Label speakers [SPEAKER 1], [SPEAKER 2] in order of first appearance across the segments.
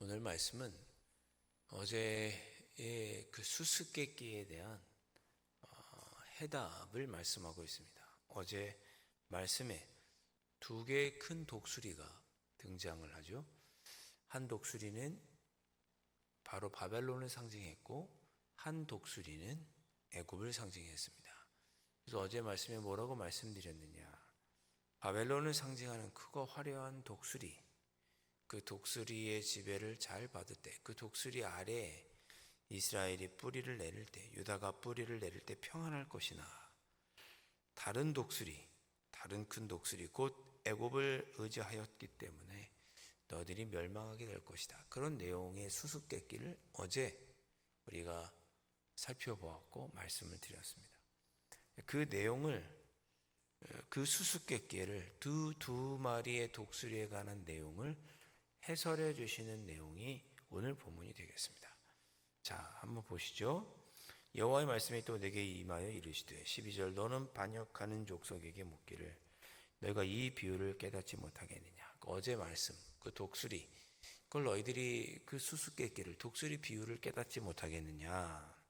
[SPEAKER 1] 오늘 말씀은 어제의 그 수수께끼에 대한 해답을 말씀하고 있습니다. 어제 말씀에 두 개의 큰 독수리가 등장을 하죠. 한 독수리는 바로 바벨론을 상징했고 한 독수리는 애굽을 상징했습니다. 그래서 어제 말씀에 뭐라고 말씀드렸느냐? 바벨론을 상징하는 크고 화려한 독수리, 그 독수리의 지배를 잘 받을 때, 그 독수리 아래에 이스라엘이 뿌리를 내릴 때, 유다가 뿌리를 내릴 때 평안할 것이나, 다른 독수리, 다른 큰 독수리, 곧 애굽을 의지하였기 때문에 너희들이 멸망하게 될 것이다. 그런 내용의 수수께끼를 어제 우리가 살펴보았고 말씀을 드렸습니다. 그 내용을, 그 수수께끼를 두 마리의 독수리에 관한 내용을 해설해 주시는 내용이 오늘 본문이 되겠습니다. 자, 한번 보시죠. 여호와의 말씀이 또 내게 임하여 이르시되 12절 너는 반역하는 족속에게 묻기를 너희가 이 비유를 깨닫지 못하겠느냐. 어제 말씀 그 독수리, 그걸 너희들이 그 수수께끼를 독수리 비유를 깨닫지 못하겠느냐.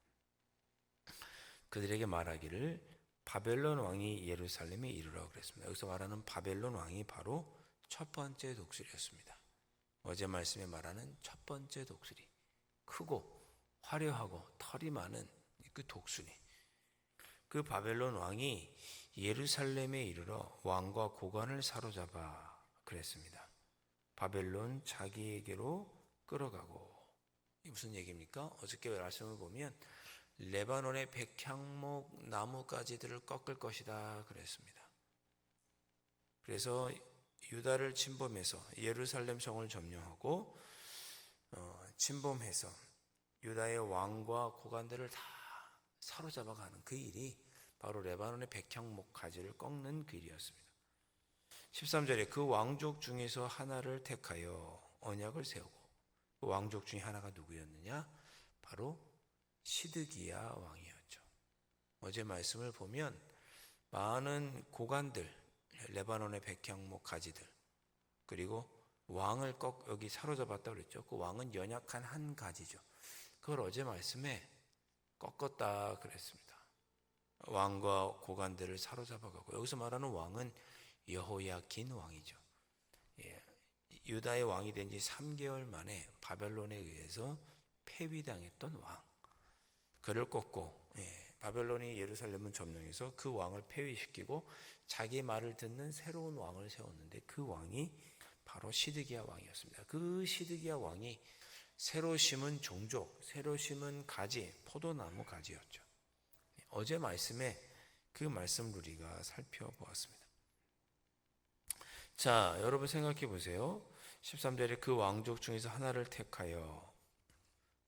[SPEAKER 1] 그들에게 말하기를 바벨론 왕이 예루살렘에 이르라고 그랬습니다. 여기서 말하는 바벨론 왕이 바로 첫 번째 독수리였습니다. 어제 말씀에 말하는 첫 번째 독수리, 크고 화려하고 털이 많은 그 독수리, 그 바벨론 왕이 예루살렘에 이르러 왕과 고관을 사로잡아 그랬습니다. 바벨론 자기에게로 끌어가고. 이게 무슨 얘기입니까? 어저께 말씀을 보면 레바논의 백향목 나무가지들을 꺾을 것이다 그랬습니다. 그래서 유다를 침범해서 예루살렘 성을 점령하고 침범해서 유다의 왕과 고관들을 다 사로잡아가는 그 일이 바로 레바논의 백향목 가지를 꺾는 그 일이었습니다. 13절에 그 왕족 중에서 하나를 택하여 언약을 세우고, 그 왕족 중에 하나가 누구였느냐? 바로 시드기야 왕이었죠. 어제 말씀을 보면 많은 고관들, 레바논의 백향목 가지들, 그리고 왕을 여기 사로잡았다고 그랬죠. 그 왕은 연약한 한 가지죠. 그걸 어제 말씀에 꺾었다 그랬습니다. 왕과 고관들을 사로잡아가고, 여기서 말하는 왕은 여호야긴 왕이죠. 유다의 왕이 된 지 3개월 만에 바벨론에 의해서 폐위당했던 왕, 그를 꺾고 바벨론이 예루살렘을 점령해서 그 왕을 폐위시키고 자기 말을 듣는 새로운 왕을 세웠는데 그 왕이 바로 시드기야 왕이었습니다. 그 시드기야 왕이 새로 심은 종족, 새로 심은 가지, 포도나무 가지였죠. 어제 말씀에 그 말씀을 우리가 살펴보았습니다. 자, 여러분 생각해 보세요. 13절에 그 왕족 중에서 하나를 택하여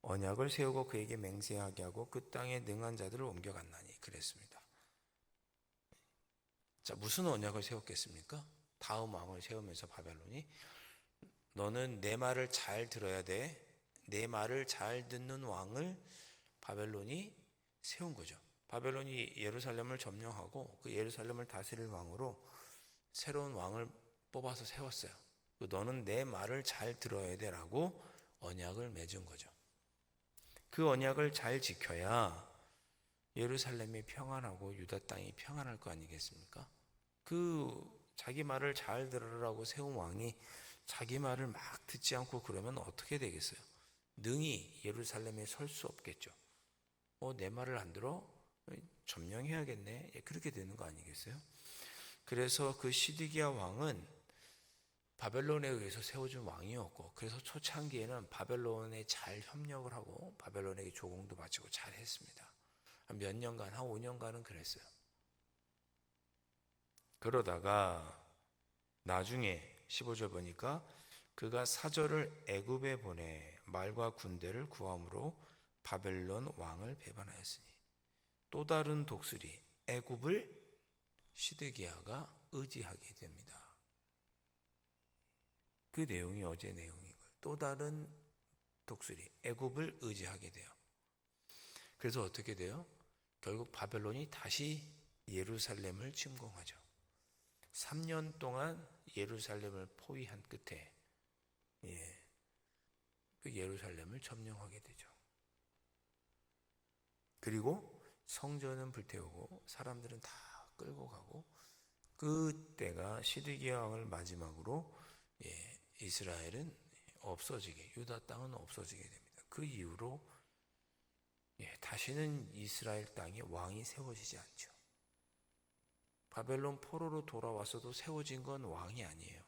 [SPEAKER 1] 언약을 세우고 그에게 맹세하게 하고 그 땅에 능한 자들을 옮겨갔나니 그랬습니다. 자, 무슨 언약을 세웠겠습니까? 다음 왕을 세우면서 바벨론이 너는 내 말을 잘 들어야 돼. 내 말을 잘 듣는 왕을 바벨론이 세운 거죠. 바벨론이 예루살렘을 점령하고 그 예루살렘을 다스릴 왕으로 새로운 왕을 뽑아서 세웠어요. 너는 내 말을 잘 들어야 돼라고 언약을 맺은 거죠. 그 언약을 잘 지켜야 예루살렘이 평안하고 유다 땅이 평안할 거 아니겠습니까? 그 자기 말을 잘 들으라고 세운 왕이 자기 말을 막 듣지 않고 그러면 어떻게 되겠어요? 능히 예루살렘에 설 수 없겠죠. 내 말을 안 들어? 점령해야겠네. 그렇게 되는 거 아니겠어요? 그래서 그 시드기야 왕은 바벨론에 의해서 세워진 왕이었고, 그래서 초창기에는 바벨론에 잘 협력을 하고 바벨론에게 조공도 바치고 잘 했습니다. 몇 년간, 한 5년간은 그랬어요. 그러다가 나중에 15절 보니까 그가 사절을 애굽에 보내 말과 군대를 구함으로 바벨론 왕을 배반하였으니 또 다른 독수리 애굽을 시드기야가 의지하게 됩니다. 그 내용이 어제 내용이고요. 또 다른 독수리 애굽을 의지하게 돼요. 그래서 어떻게 돼요? 결국 바벨론이 다시 예루살렘을 침공하죠. 3년 동안 예루살렘을 포위한 끝에 그 예루살렘을 점령하게 되죠. 그리고 성전은 불태우고 사람들은 다 끌고 가고, 그때가 시드기야 왕을 마지막으로 이스라엘은 없어지게, 유다 땅은 없어지게 됩니다. 그 이후로 다시는 이스라엘 땅에 왕이 세워지지 않죠. 바벨론 포로로 돌아왔어도 세워진 건 왕이 아니에요.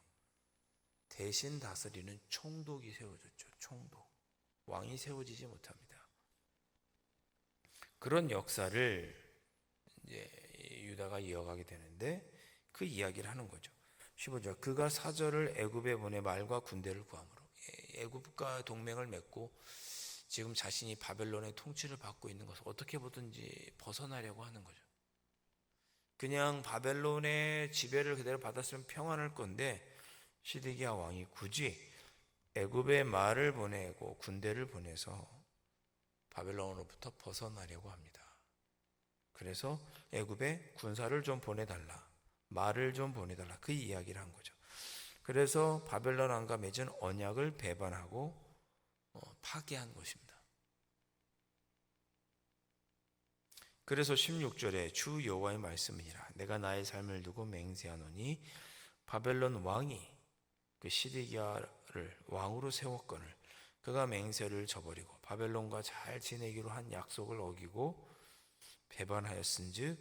[SPEAKER 1] 대신 다스리는 총독이 세워졌죠. 총독. 왕이 세워지지 못합니다. 그런 역사를 이제 유다가 이어가게 되는데, 그 이야기를 하는 거죠. 15절, 그가 사절을 애굽에 보내 말과 군대를 구함으로. 애굽과 동맹을 맺고 지금 자신이 바벨론의 통치를 받고 있는 것을 어떻게 보든지 벗어나려고 하는 거죠. 그냥 바벨론의 지배를 그대로 받았으면 평안할 건데, 시드기야 왕이 굳이 애굽에 말을 보내고 군대를 보내서 바벨론으로부터 벗어나려고 합니다. 그래서 애굽에 군사를 좀 보내달라, 말을 좀 보내달라, 그 이야기를 한 거죠. 그래서 바벨론 왕과 맺은 언약을 배반하고 파기한 것입니다. 그래서 16절에 주 여호와의 말씀이니라, 내가 나의 삶을 두고 맹세하노니 바벨론 왕이 그 시드기야를 왕으로 세웠거늘 그가 맹세를 저버리고 바벨론과 잘 지내기로 한 약속을 어기고 배반하였은즉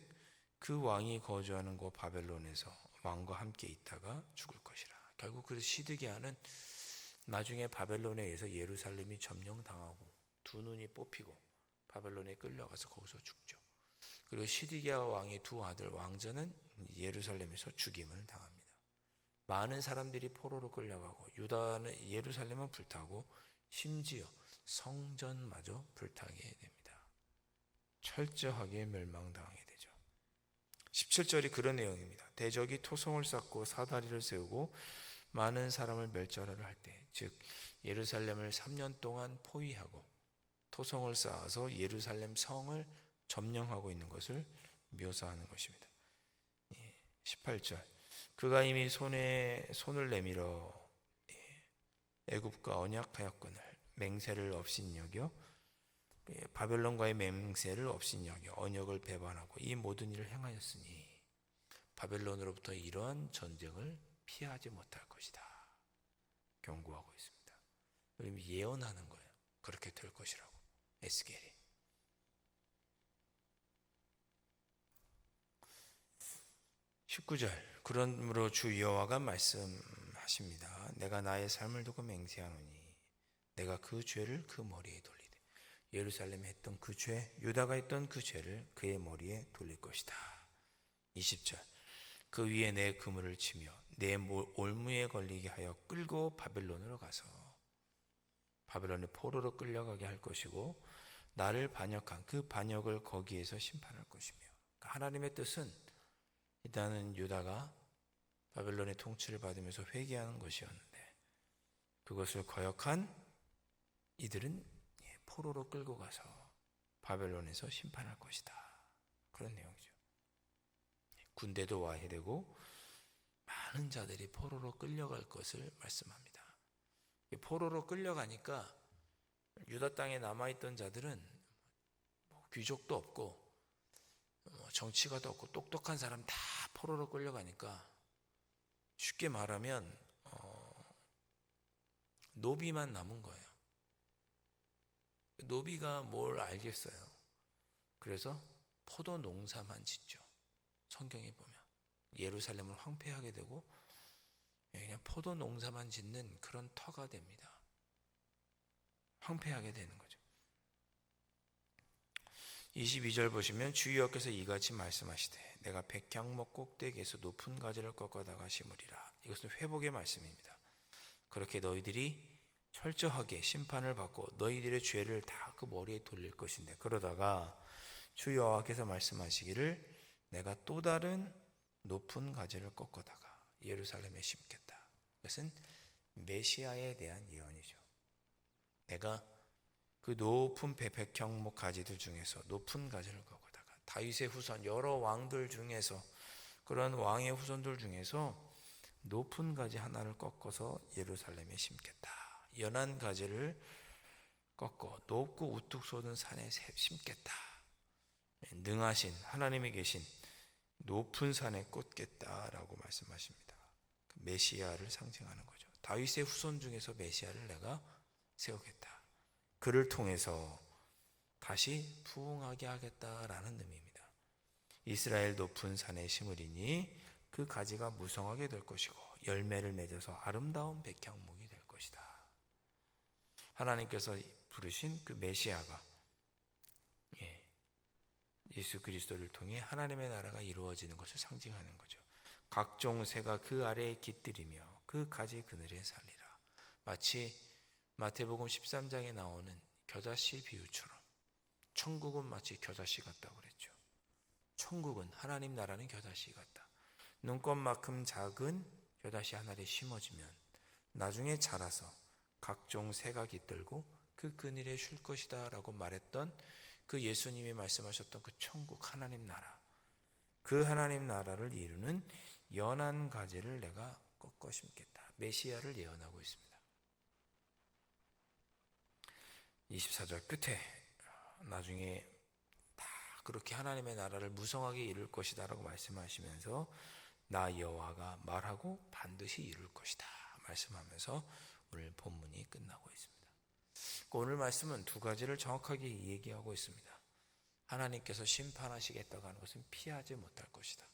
[SPEAKER 1] 그 왕이 거주하는 곳 바벨론에서 왕과 함께 있다가 죽을 것이라. 결국 그 시드기야는 나중에 바벨론에 의해서 예루살렘이 점령당하고 두 눈이 뽑히고 바벨론에 끌려가서 거기서 죽죠. 그리고 시드기야 왕의 두 아들 왕자는 예루살렘에서 죽임을 당합니다. 많은 사람들이 포로로 끌려가고 유다는 예루살렘은 불타고 심지어 성전마저 불타게 됩니다. 철저하게 멸망당하게 되죠. 17절이 그런 내용입니다. 대적이 토성을 쌓고 사다리를 세우고 많은 사람을 멸절하려 할 때, 즉 예루살렘을 3년 동안 포위하고 토성을 쌓아서 예루살렘 성을 점령하고 있는 것을 묘사하는 것입니다. 18절, 그가 이미 손에 손을 내밀어 애굽과 언약하였거늘 맹세를 업신여겨 바벨론과의 맹세를 업신여겨 언약을 배반하고 이 모든 일을 행하였으니 바벨론으로부터 이러한 전쟁을 피하지 못할 것이다 경고하고 있습니다. 예언하는 거예요. 그렇게 될 것이라고. 에스겔이. 19절, 그러므로 주 여호와가 말씀하십니다. 내가 나의 삶을 두고 맹세하노니 내가 그 죄를 그 머리에 돌리되 예루살렘에 했던 그 죄, 유다가 했던 그 죄를 그의 머리에 돌릴 것이다. 20절, 그 위에 내 그물을 치며 내 올무에 걸리게 하여 끌고 바벨론으로 가서 바벨론의 포로로 끌려가게 할 것이고 나를 반역한 그 반역을 거기에서 심판할 것이며. 하나님의 뜻은 일단은 유다가 바벨론의 통치를 받으면서 회개하는 것이었는데 그것을 거역한 이들은 포로로 끌고 가서 바벨론에서 심판할 것이다. 그런 내용이죠. 군대도 와해되고 많은 자들이 포로로 끌려갈 것을 말씀합니다. 포로로 끌려가니까 유다 땅에 남아있던 자들은 귀족도 없고 정치가도 없고 똑똑한 사람 다 포로로 끌려가니까 쉽게 말하면 노비만 남은 거예요. 노비가 뭘 알겠어요. 그래서 포도 농사만 짓죠. 성경에 보면 예루살렘을 황폐하게 되고 그냥 포도 농사만 짓는 그런 터가 됩니다. 황폐하게 되는 거죠. 22절 보시면 주 여호와께서 이같이 말씀하시되 내가 백향목 꼭대기에서 높은 가지를 꺾어다가 심으리라. 이것은 회복의 말씀입니다. 그렇게 너희들이 철저하게 심판을 받고 너희들의 죄를 다 그 머리에 돌릴 것인데 그러다가 주 여호와께서 말씀하시기를 내가 또 다른 높은 가지를 꺾어다가 예루살렘에 심겠다. 이것은 메시아에 대한 예언이죠. 내가 그 높은 백향목 가지들 중에서 높은 가지를 꺾어다가 다윗의 후손 여러 왕들 중에서 그런 왕의 후손들 중에서 높은 가지 하나를 꺾어서 예루살렘에 심겠다. 연한 가지를 꺾어 높고 우뚝 솟은 산에 심겠다. 능하신 하나님이 계신 높은 산에 꽂겠다라고 말씀하십니다. 그 메시아를 상징하는 거죠. 다윗의 후손 중에서 메시아를 내가 세우겠다. 그를 통해서 다시 부흥하게 하겠다라는 의미입니다. 이스라엘 높은 산에 심으리니 그 가지가 무성하게 될 것이고 열매를 맺어서 아름다운 백향목이 될 것이다. 하나님께서 부르신 그 메시아가 예수 그리스도를 통해 하나님의 나라가 이루어지는 것을 상징하는 거죠. 각종 새가 그 아래에 깃들이며 그 가지 그늘에 살리라. 마치 마태복음 13장에 나오는 겨자씨 비유처럼 천국은 마치 겨자씨 같다고 그랬죠. 천국은 하나님 나라는 겨자씨 같다. 눈곱만큼 작은 겨자씨 하나에 심어지면 나중에 자라서 각종 새가 깃들고 그 그늘에 쉴 것이다 라고 말했던 그 예수님이 말씀하셨던 그 천국 하나님 나라, 그 하나님 나라를 이루는 연한 가지를 내가 꺾어 심겠다. 메시아를 예언하고 있습니다. 24절 끝에 나중에 다 그렇게 하나님의 나라를 무성하게 이룰 것이다 라고 말씀하시면서 나 여호와가 말하고 반드시 이룰 것이다 말씀하면서 오늘 본문이 끝나고 있습니다. 오늘 말씀은 두 가지를 정확하게 얘기하고 있습니다. 하나님께서 심판하시겠다고 하는 것은 피하지 못할 것이다.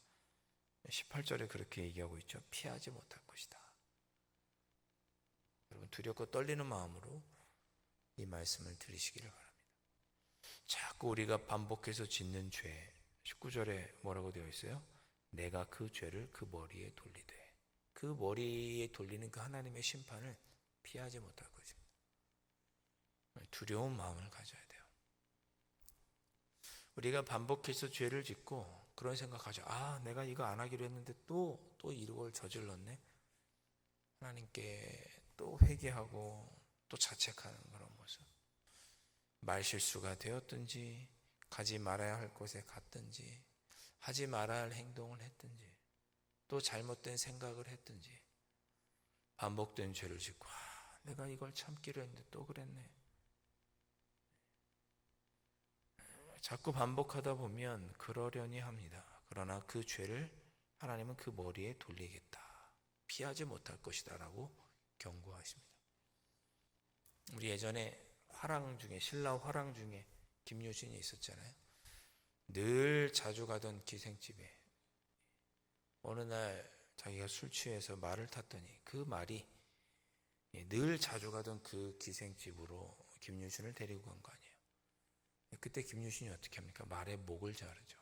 [SPEAKER 1] 18절에 그렇게 얘기하고 있죠. 피하지 못할 것이다. 여러분 두렵고 떨리는 마음으로 이 말씀을 들으시기를 바랍니다. 자꾸 우리가 반복해서 짓는 죄, 19절에 뭐라고 되어 있어요? 내가 그 죄를 그 머리에 돌리되, 그 머리에 돌리는 그 하나님의 심판을 피하지 못할 것입니다. 두려운 마음을 가져야 돼요. 우리가 반복해서 죄를 짓고 그런 생각하죠. 내가 이거 안 하기로 했는데 또 이걸 저질렀네. 하나님께 또 회개하고 또 자책하는 그런 모습. 말실수가 되었든지 가지 말아야 할 곳에 갔든지 하지 말아야 할 행동을 했든지 또 잘못된 생각을 했든지 반복된 죄를 짓고 내가 이걸 참기로 했는데 또 그랬네. 자꾸 반복하다 보면 그러려니 합니다. 그러나 그 죄를 하나님은 그 머리에 돌리겠다. 피하지 못할 것이다 라고 경고하십니다. 우리 예전에 신라 화랑 중에 김유신이 있었잖아요. 늘 자주 가던 기생집에 어느 날 자기가 술 취해서 말을 탔더니 그 말이 늘 자주 가던 그 기생집으로 김유신을 데리고 간 거 아니에요. 그때 김유신이 어떻게 합니까? 말의 목을 자르죠.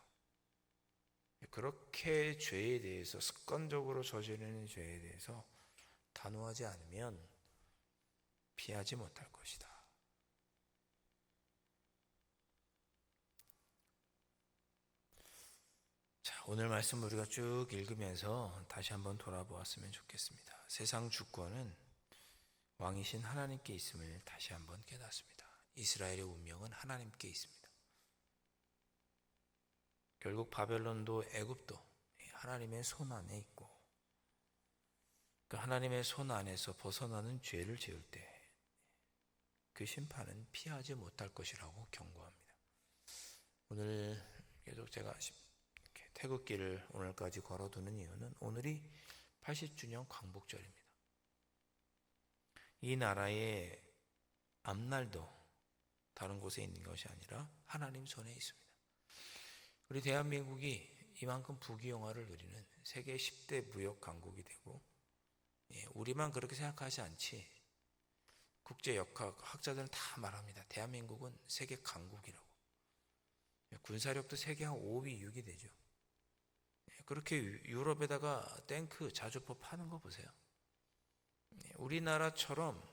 [SPEAKER 1] 그렇게 죄에 대해서 습관적으로 저지르는 죄에 대해서 단호하지 않으면 피하지 못할 것이다. 자, 오늘 말씀 우리가 쭉 읽으면서 다시 한번 돌아보았으면 좋겠습니다. 세상 주권은 왕이신 하나님께 있음을 다시 한번 깨닫습니다. 이스라엘의 운명은 하나님께 있습니다. 결국 바벨론도 애굽도 하나님의 손 안에 있고 그 하나님의 손 안에서 벗어나는 죄를 지을 때 그 심판은 피하지 못할 것이라고 경고합니다. 오늘 계속 제가 태극기를 오늘까지 걸어두는 이유는 오늘이 80주년 광복절입니다. 이 나라의 앞날도 다른 곳에 있는 것이 아니라 하나님 손에 있습니다. 우리 대한민국이 이만큼 부귀영화를 누리는 세계 10대 무역 강국이 되고 우리만 그렇게 생각하지 않지 국제 역학학자들은 다 말합니다. 대한민국은 세계 강국이라고. 군사력도 세계 한 5위, 6위 되죠. 그렇게 유럽에다가 탱크, 자주포 파는 거 보세요. 우리나라처럼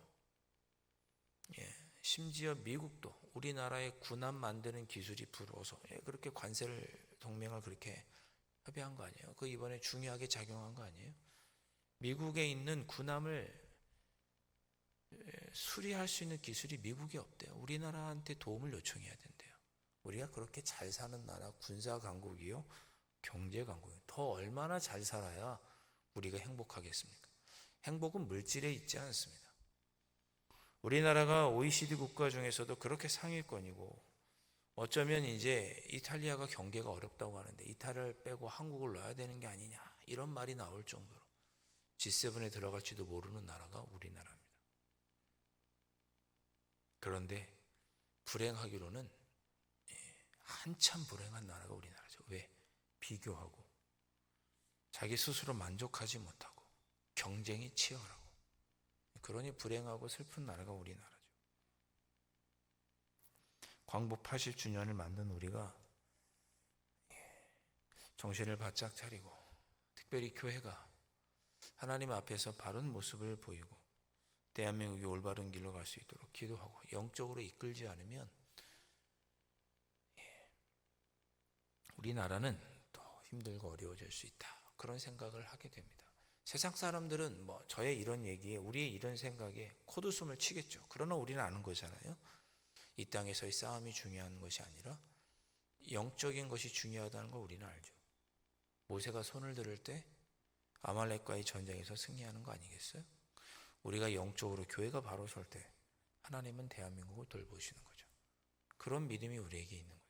[SPEAKER 1] 심지어 미국도 우리나라의 군함 만드는 기술이 부러워서 그렇게 관세를 동맹을 그렇게 협의한 거 아니에요? 그 이번에 중요하게 작용한 거 아니에요? 미국에 있는 군함을 수리할 수 있는 기술이 미국에 없대요. 우리나라한테 도움을 요청해야 된대요. 우리가 그렇게 잘 사는 나라, 군사 강국이요, 경제 강국이요. 더 얼마나 잘 살아야 우리가 행복하겠습니까? 행복은 물질에 있지 않습니다. 우리나라가 OECD 국가 중에서도 그렇게 상위권이고, 어쩌면 이제 이탈리아가 경계가 어렵다고 하는데 이탈리아를 빼고 한국을 넣어야 되는 게 아니냐, 이런 말이 나올 정도로 G7에 들어갈지도 모르는 나라가 우리나라입니다. 그런데 불행하기로는 한참 불행한 나라가 우리나라죠. 왜? 비교하고 자기 스스로 만족하지 못하고 경쟁이 치열하고, 그러니 불행하고 슬픈 나라가 우리나라죠. 광복 80주년을 만든 우리가 정신을 바짝 차리고, 특별히 교회가 하나님 앞에서 바른 모습을 보이고 대한민국이 올바른 길로 갈 수 있도록 기도하고 영적으로 이끌지 않으면 우리나라는 더 힘들고 어려워질 수 있다, 그런 생각을 하게 됩니다. 세상 사람들은 뭐 저의 이런 얘기에, 우리의 이런 생각에 코웃음을 치겠죠. 그러나 우리는 아는 거잖아요. 이 땅에서의 싸움이 중요한 것이 아니라 영적인 것이 중요하다는 걸 우리는 알죠. 모세가 손을 들을 때 아말렉과의 전쟁에서 승리하는 거 아니겠어요? 우리가 영적으로 교회가 바로 설 때 하나님은 대한민국을 돌보시는 거죠. 그런 믿음이 우리에게 있는 거죠.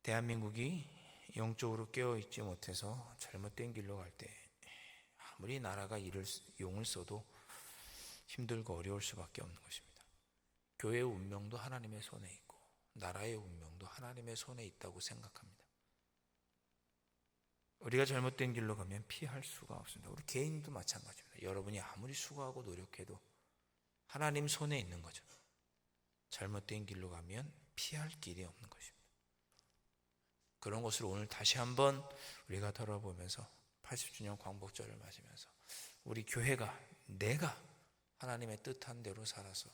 [SPEAKER 1] 대한민국이 영적으로 깨어있지 못해서 잘못된 길로 갈 때 아무리 나라가 용을 써도 힘들고 어려울 수밖에 없는 것입니다. 교회의 운명도 하나님의 손에 있고 나라의 운명도 하나님의 손에 있다고 생각합니다. 우리가 잘못된 길로 가면 피할 수가 없습니다. 우리 개인도 마찬가지입니다. 여러분이 아무리 수고하고 노력해도 하나님 손에 있는 거죠. 잘못된 길로 가면 피할 길이 없는 것입니다. 그런 것을 오늘 다시 한번 우리가 돌아보면서 80주년 광복절을 맞으면서 우리 교회가, 내가 하나님의 뜻한 대로 살아서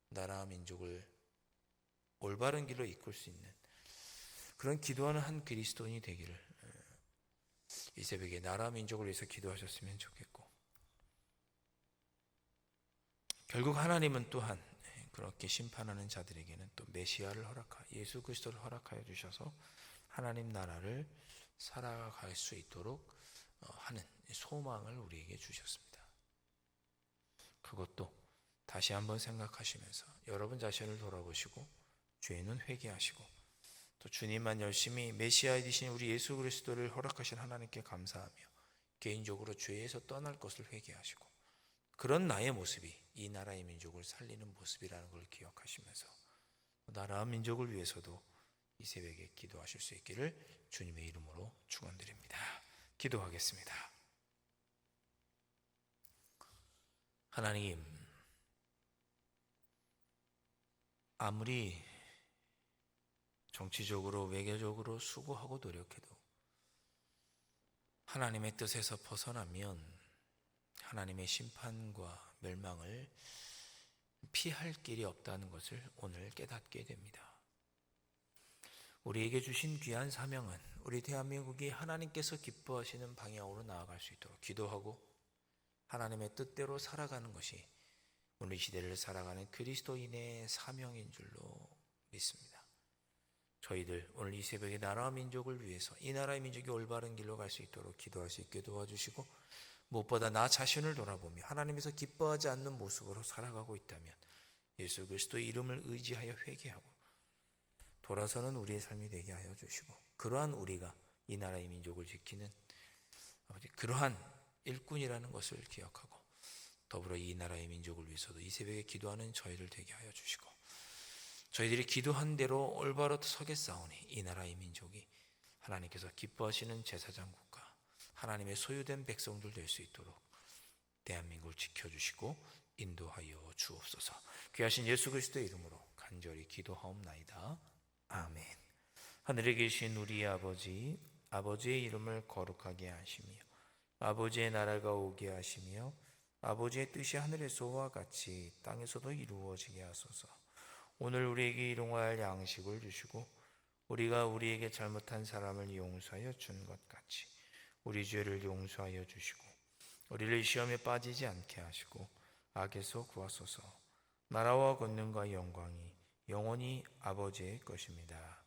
[SPEAKER 1] 나라와 민족을 올바른 길로 이끌 수 있는 그런 기도하는 한 그리스도인이 되기를 이 새벽에 나라 민족을 위해서 기도하셨으면 좋겠고, 결국 하나님은 또한 그렇게 심판하는 자들에게는 또 메시아를 예수 그리스도를 허락하여 주셔서 하나님 나라를 살아갈 수 있도록 하는 소망을 우리에게 주셨습니다. 그것도 다시 한번 생각하시면서 여러분 자신을 돌아보시고 죄는 회개하시고 또 주님만 열심히 메시아 되신 우리 예수 그리스도를 허락하신 하나님께 감사하며 개인적으로 죄에서 떠날 것을 회개하시고, 그런 나의 모습이 이 나라의 민족을 살리는 모습이라는 걸 기억하시면서 나라와 민족을 위해서도 이 새벽에 기도하실 수 있기를 주님의 이름으로 축원드립니다. 기도하겠습니다. 하나님, 아무리 정치적으로 외교적으로 수고하고 노력해도 하나님의 뜻에서 벗어나면 하나님의 심판과 멸망을 피할 길이 없다는 것을 오늘 깨닫게 됩니다. 우리에게 주신 귀한 사명은 우리 대한민국이 하나님께서 기뻐하시는 방향으로 나아갈 수 있도록 기도하고 하나님의 뜻대로 살아가는 것이 오늘 시대를 살아가는 그리스도인의 사명인 줄로 믿습니다. 저희들 오늘 이 새벽에 나라와 민족을 위해서 이 나라의 민족이 올바른 길로 갈 수 있도록 기도할 수 있게 도와주시고, 무엇보다 나 자신을 돌아보며 하나님께서 기뻐하지 않는 모습으로 살아가고 있다면 예수 그리스도의 이름을 의지하여 회개하고 돌아서는 우리의 삶이 되게 하여 주시고, 그러한 우리가 이 나라의 민족을 지키는 그러한 일꾼이라는 것을 기억하고 더불어 이 나라의 민족을 위해서도 이 새벽에 기도하는 저희를 되게 하여 주시고, 저희들이 기도한 대로 올바로 서겠사오니 이 나라의 민족이 하나님께서 기뻐하시는 제사장 국가, 하나님의 소유된 백성들 될 수 있도록 대한민국을 지켜주시고 인도하여 주옵소서. 귀하신 예수 그리스도의 이름으로 간절히 기도하옵나이다. 아멘. 하늘에 계신 우리 아버지, 아버지의 이름을 거룩하게 하시며 아버지의 나라가 오게 하시며 아버지의 뜻이 하늘에서와 같이 땅에서도 이루어지게 하소서. 오늘 우리에게 일용할 양식을 주시고 우리가 우리에게 잘못한 사람을 용서하여 준 것 같이 우리 죄를 용서하여 주시고 우리를 시험에 빠지지 않게 하시고 악에서 구하소서. 나라와 권능과 영광이 영원히 아버지의 것입니다.